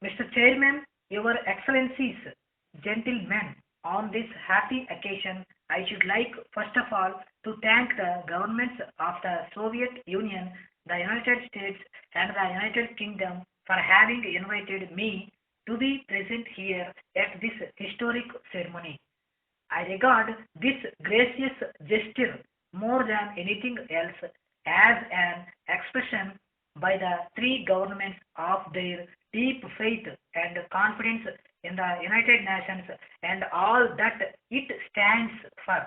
Mr. Chairman, Your Excellencies, gentlemen, on this happy occasion, I should like first of all to thank the governments of the Soviet Union, the United States, and the United Kingdom for having invited me to be present here at this historic ceremony. I regard this gracious gesture more than anything else as an expression by the three governments of their deep faith and confidence in the United Nations and all that it stands for.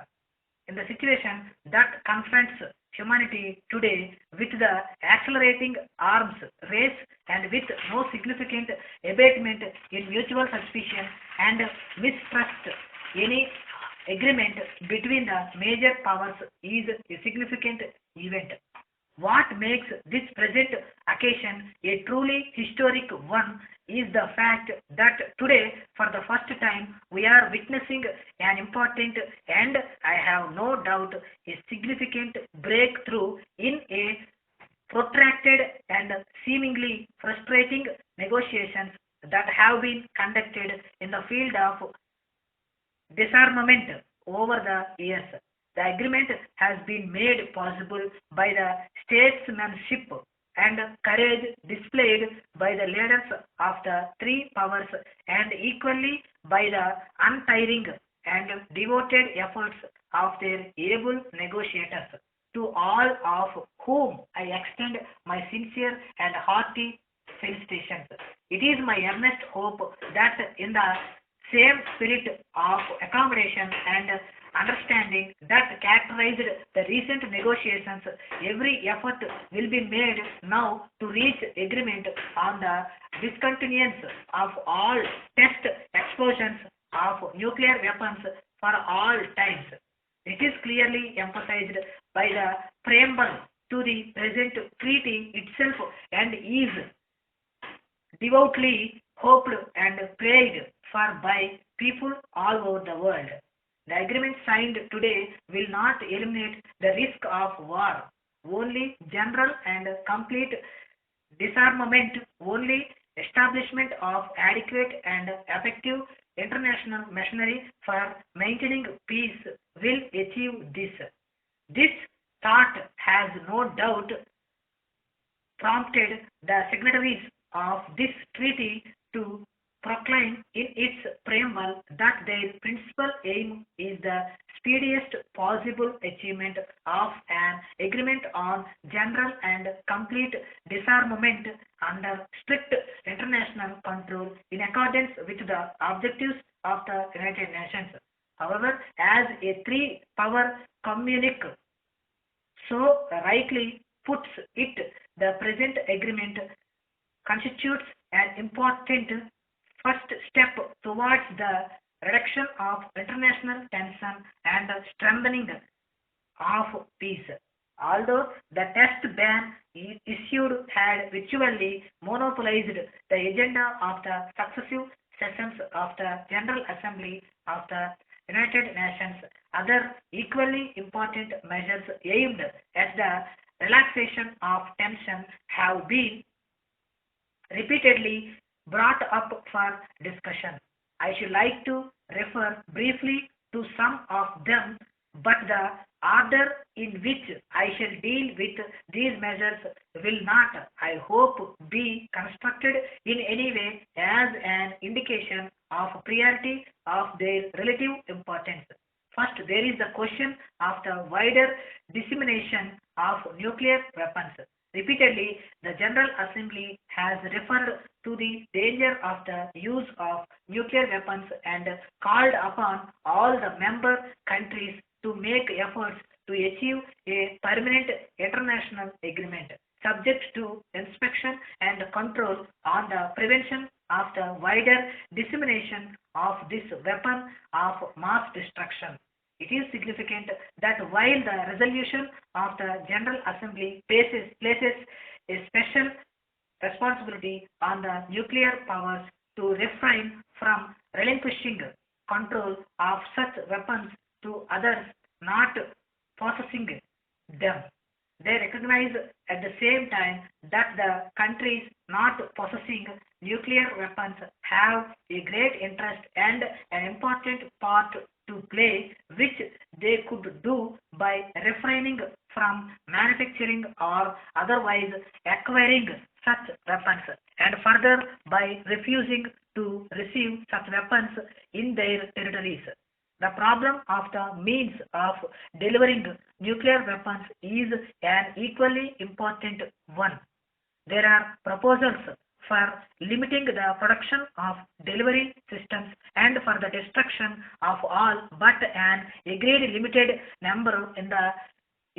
In the situation that confronts humanity today with the accelerating arms race and with no significant abatement in mutual suspicion and mistrust, any agreement between the major powers is a significant event. What makes this present occasion a truly historic one is the fact that today, for the first time, we are witnessing an important and I have no doubt a significant breakthrough in a protracted and seemingly frustrating negotiations that have been conducted in the field of disarmament over the years. The agreement has been made possible by the statesmanship and courage displayed by the leaders of the three powers and equally by the untiring and devoted efforts of their able negotiators, to all of whom I extend my sincere and hearty felicitations. It is my earnest hope that in the same spirit of accommodation and understanding that characterized the recent negotiations, every effort will be made now to reach agreement on the discontinuance of all test explosions of nuclear weapons for all times. It is clearly emphasized by the preamble to the present treaty itself and is devoutly hoped and prayed for by people all over the world. The agreement signed today will not eliminate the risk of war, only general and complete disarmament, only establishment of adequate and effective international machinery for maintaining peace will achieve this. This thought has no doubt prompted the signatories of this treaty to proclaim in its preamble that their principal aim is the speediest possible achievement of an agreement on general and complete disarmament under strict international control in accordance with the objectives of the United Nations. However, as a three-power communique so rightly puts it, the present agreement constitutes an important first step towards the reduction of international tension and strengthening of peace. Although the test ban issued had virtually monopolized the agenda of the successive sessions of the General Assembly of the United Nations, other equally important measures aimed at the relaxation of tension have been repeatedly brought up for discussion. I should like to refer briefly to some of them, but the order in which I shall deal with these measures will not, I hope, be constructed in any way as an indication of priority of their relative importance. First, there is the question of the wider dissemination of nuclear weapons. Repeatedly, the General Assembly has referred to the danger of the use of nuclear weapons and called upon all the member countries to make efforts to achieve a permanent international agreement subject to inspection and control on the prevention of the wider dissemination of this weapon of mass destruction. It is significant that while the resolution of the General Assembly places a special responsibility on the nuclear powers to refrain from relinquishing control of such weapons to others not possessing them, They recognize at the same time that the countries not possessing nuclear weapons have a great interest and an important part to play, which they could do by refraining from manufacturing or otherwise acquiring such weapons, and further by refusing to receive such weapons in their territories. The problem of the means of delivering nuclear weapons is an equally important one. There are proposals for limiting the production of delivery systems and for the destruction of all but an agreed limited number in the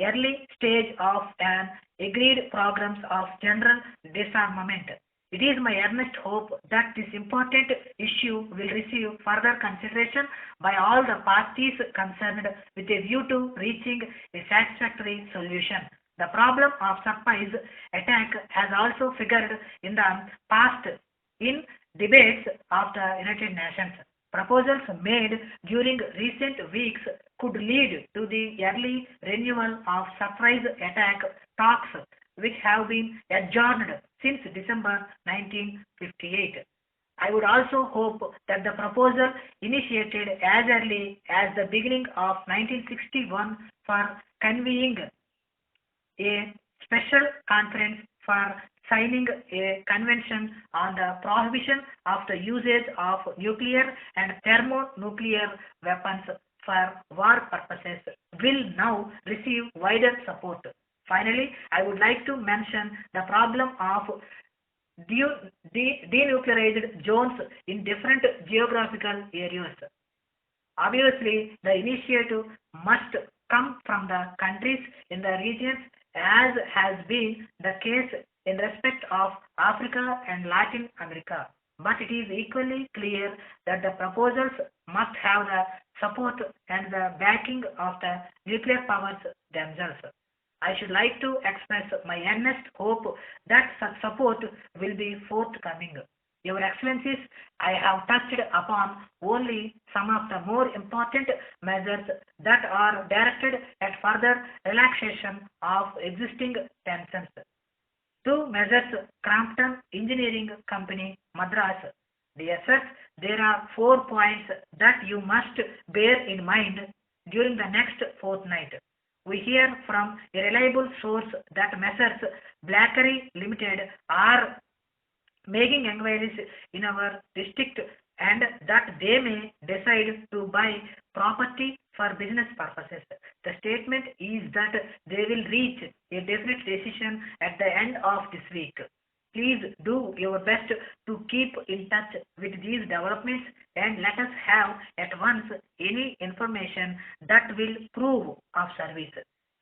early stage of an agreed programs of general disarmament. It is my earnest hope that this important issue will receive further consideration by all the parties concerned with a view to reaching a satisfactory solution. The problem of surprise attack has also figured in the past in debates of the United Nations. Proposals made during recent weeks could lead to the early renewal of surprise attack talks, which have been adjourned since December 1958. I would also hope that the proposal initiated as early as the beginning of 1961 for convening a special conference for signing a convention on the prohibition of the usage of nuclear and thermonuclear weapons for war purposes will now receive wider support. Finally, I would like to mention the problem of denuclearized zones in different geographical areas. Obviously, the initiative must come from the countries in the regions, as has been the case in respect of Africa and Latin America. But it is equally clear that the proposals must have the support and the backing of the nuclear powers themselves. I should like to express my earnest hope that such support will be forthcoming. Your Excellencies, I have touched upon only some of the more important measures that are directed at further relaxation of existing tensions. Two measures Crampton Engineering Company, Madras. Dear sirs, there are 4 points that you must bear in mind during the next fortnight. We hear from a reliable source that Messrs. Blackery Limited are making inquiries in our district and that they may decide to buy property for business purposes. The statement is that they will reach a definite decision at the end of this week. Please do your best to keep in touch with these developments and let us have at once any information that will prove of service.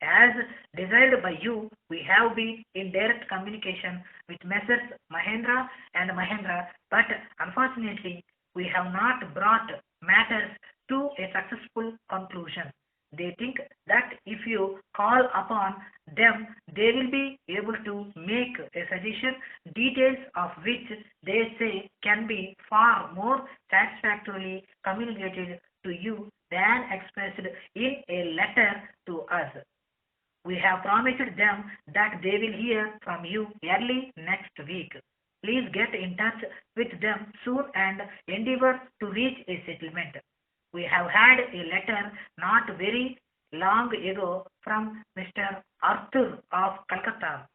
As desired by you, we have been in direct communication with Messrs. Mahendra and Mahendra, but unfortunately, we have not brought matters to a successful conclusion. They think that if you call upon them, they will be able to make a suggestion, details of which they say can be far more satisfactorily communicated to you than expressed in a letter to us. We have promised them that they will hear from you early next week. Please get in touch with them soon and endeavor to reach a settlement. We have had a letter not very long ago from Mr. Arthur of Calcutta.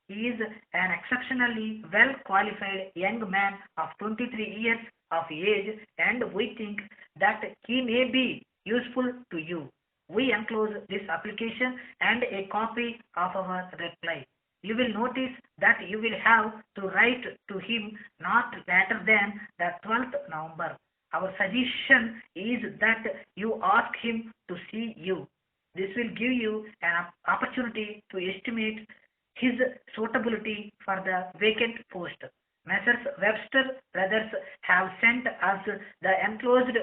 He is an exceptionally well qualified young man of 23 years of age, and we think that he may be useful to you. We enclose this application and a copy of our reply. You will notice that you will have to write to him not later than the 12th November. Our suggestion is that you ask him to see you. This will give you an opportunity to estimate his suitability for the vacant post. Messrs. Webster Brothers have sent us the enclosed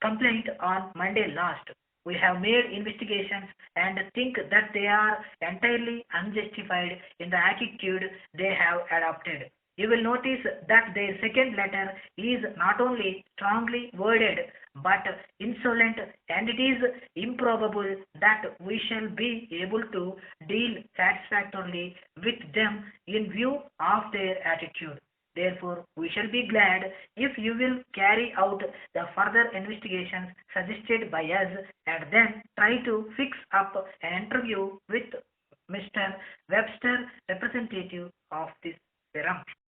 complaint on Monday last. We have made investigations and think that they are entirely unjustified in the attitude they have adopted. You will notice that their second letter is not only strongly worded but insolent, and it is improbable that we shall be able to deal satisfactorily with them in view of their attitude. Therefore, we shall be glad if you will carry out the further investigations suggested by us and then try to fix up an interview with Mr. Webster, representative